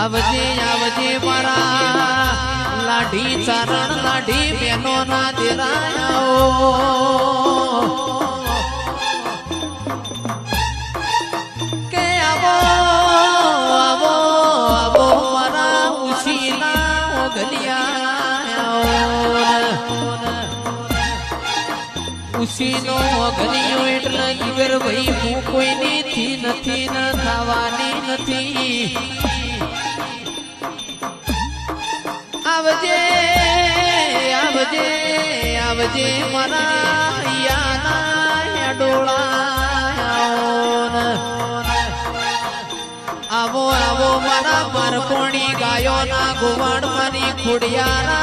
આવજે આવજે મારા લાઢી ચારણ લાઢી બેનો ના દેરાયો કે આવો આવો આવો મારા ઉસીના ગલિયા ઉસીનો ગલિયો એટલે ઈવર ભાઈ હું કોઈની થી નથી ન થવાની નથી આવજે આવજે આવજે મારા યાના ડોળા આવો આવો મારા મારકોણી ગાયો ના ગોવાડ મારી ખોડિયારા